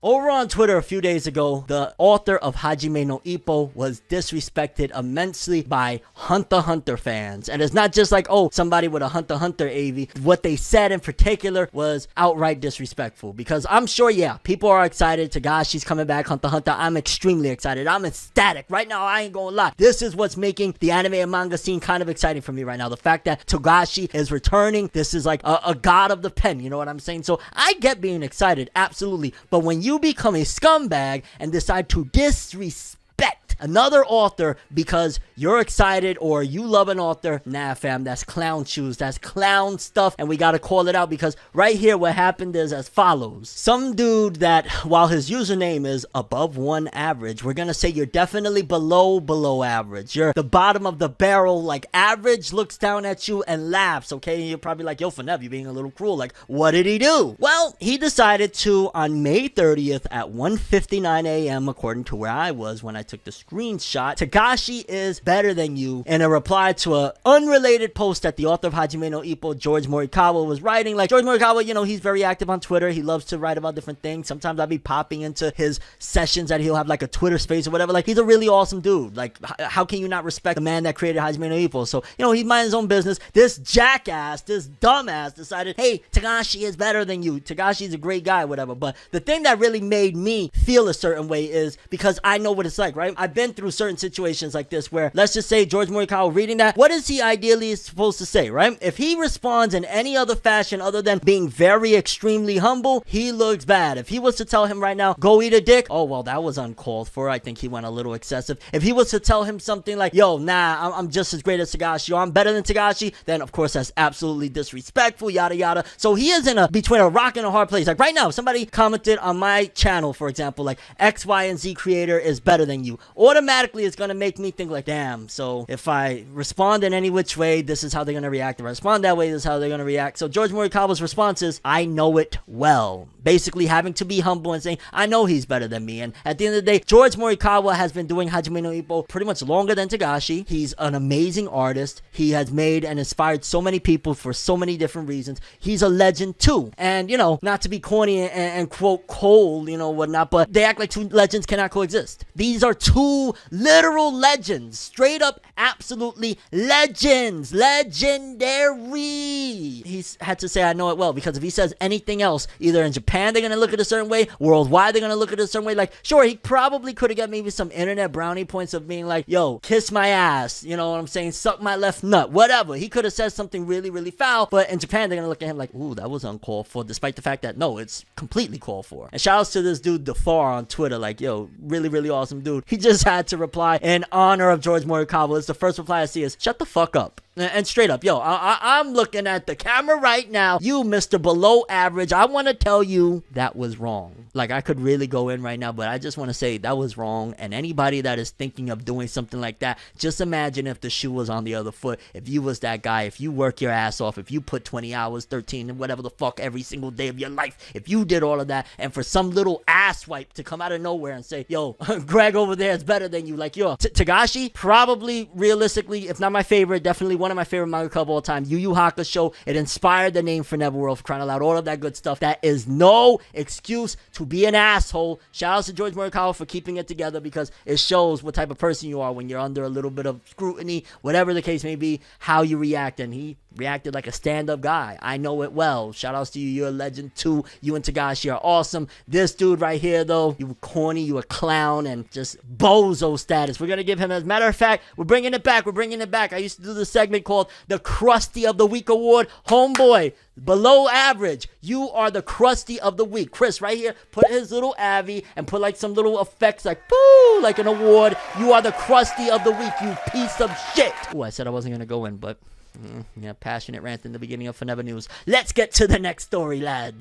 Over on Twitter a few days ago, the author of Hajime no Ippo was disrespected immensely by Hunter x Hunter fans. And it's not just like, oh, somebody with a Hunter x Hunter AV. What they said in particular was outright disrespectful. Because I'm sure, yeah, people are excited. Togashi's coming back, Hunter x Hunter. I'm extremely excited. I'm ecstatic. Right now, I ain't gonna lie. This is what's making the anime and manga scene kind of exciting for me right now. The fact that Togashi is returning. This is like a god of the pen. You know what I'm saying? So I get being excited, absolutely. But when you become a scumbag and decide to disrespect another author because you're excited or you love an author, nah fam, that's clown shoes, that's clown stuff, and we gotta call it out. Because right here what happened is as follows. Some dude that, while his username is above 1 average, we're gonna say you're definitely below average, you're the bottom of the barrel, like average, looks down at you and laughs, okay? And you're probably like, yo, FORNEV, you're being a little cruel, like what did he do? Well, he decided to, on May 30th at 1:59 a.m. according to where I was when I took the screenshot, Togashi is better than you, in a reply to a unrelated post that the author of Hajime no Ippo, George Morikawa, was writing. Like, George Morikawa, you know, he's very active on Twitter. He loves to write about different things. Sometimes I'll be popping into his sessions that he'll have like a Twitter space or whatever. Like, he's a really awesome dude. Like, how can you not respect the man that created Hajime no Ippo? So, you know, he minds his own business. This jackass, this dumbass decided, hey, Togashi is better than you. Togashi's a great guy, whatever. But the thing that really made me feel a certain way is because I know what it's like, right? I've been through certain situations like this where, let's just say George Morikawa reading that, what is he ideally supposed to say, right? If he responds in any other fashion other than being very extremely humble, he looks bad. If he was to tell him right now, go eat a dick, oh well, that was uncalled for. I think he went a little excessive. If he was to tell him something like, yo, nah, I'm just as great as Togashi, or I'm better than Togashi, then of course that's absolutely disrespectful, yada yada. So he is in between a rock and a hard place. Like right now, if somebody commented on my channel, for example, like X, Y, and Z creator is better than you, automatically it's gonna make me think like, damn, so if I respond in any which way, this is how they're gonna react. If I respond that way, this is how they're gonna react. So George Morikawa's response is, I know it well. Basically having to be humble and saying, I know he's better than me. And at the end of the day, George Morikawa has been doing Hajime no Ippo pretty much longer than Togashi. He's an amazing artist. He has made and inspired so many people for so many different reasons. He's a legend too. And, you know, not to be corny and quote cold, you know, whatnot, but they act like two legends cannot coexist. These are two literal legends. Straight up, absolutely legends. Legendary. He's had to say, I know it well, because if he says anything else, either in Japan they're gonna look at it a certain way, worldwide they're gonna look at it a certain way. Like, sure, he probably could have got maybe some internet brownie points of being like, yo, kiss my ass, you know what I'm saying, suck my left nut, whatever. He could have said something really, really foul, but in Japan they're gonna look at him like, ooh, that was uncalled for, despite the fact that, no, it's completely called for. And shout outs to this dude, Defar, on Twitter, like, yo, really, really awesome dude. He just had to reply in honor of George Morikawa. It's the first reply I see is, shut the fuck up. And straight up, yo, I'm looking at the camera right now. You, Mr. Below Average, I want to tell you that was wrong. Like, I could really go in right now, but I just want to say that was wrong. And anybody that is thinking of doing something like that, just imagine if the shoe was on the other foot. If you was that guy, if you work your ass off, if you put 20 hours, 13, and whatever the fuck every single day of your life, if you did all of that, and for some little ass wipe to come out of nowhere and say, yo, Greg over there is better than you. Like, yo, Togashi, probably, realistically, if not my favorite, definitely one of my favorite manga of all time. Yu Yu Hakusho. It inspired the name ForneverWorld, for crying out loud, all of that good stuff. That is no excuse to be an asshole. Shout out to George Morikawa for keeping it together, because it shows what type of person you are when you're under a little bit of scrutiny, whatever the case may be, how you react. And he reacted like a stand-up guy. I know it well. Shout outs to you. You're a legend too. You and Togashi are awesome. This dude right here, though, you were corny, you a clown, and just bozo status. We're gonna give him, as a matter of fact, we're bringing it back. I used to do this segment called the Krusty of the Week Award. Homeboy, below average, you are the Krusty of the Week. Chris right here put his little Avi and put like some little effects like boo, like an award. You are the Krusty of the Week, you piece of shit. Oh, I said I wasn't gonna go in, but yeah, passionate rant in the beginning of FORNEVERNEWS. Let's get to the next story, lads.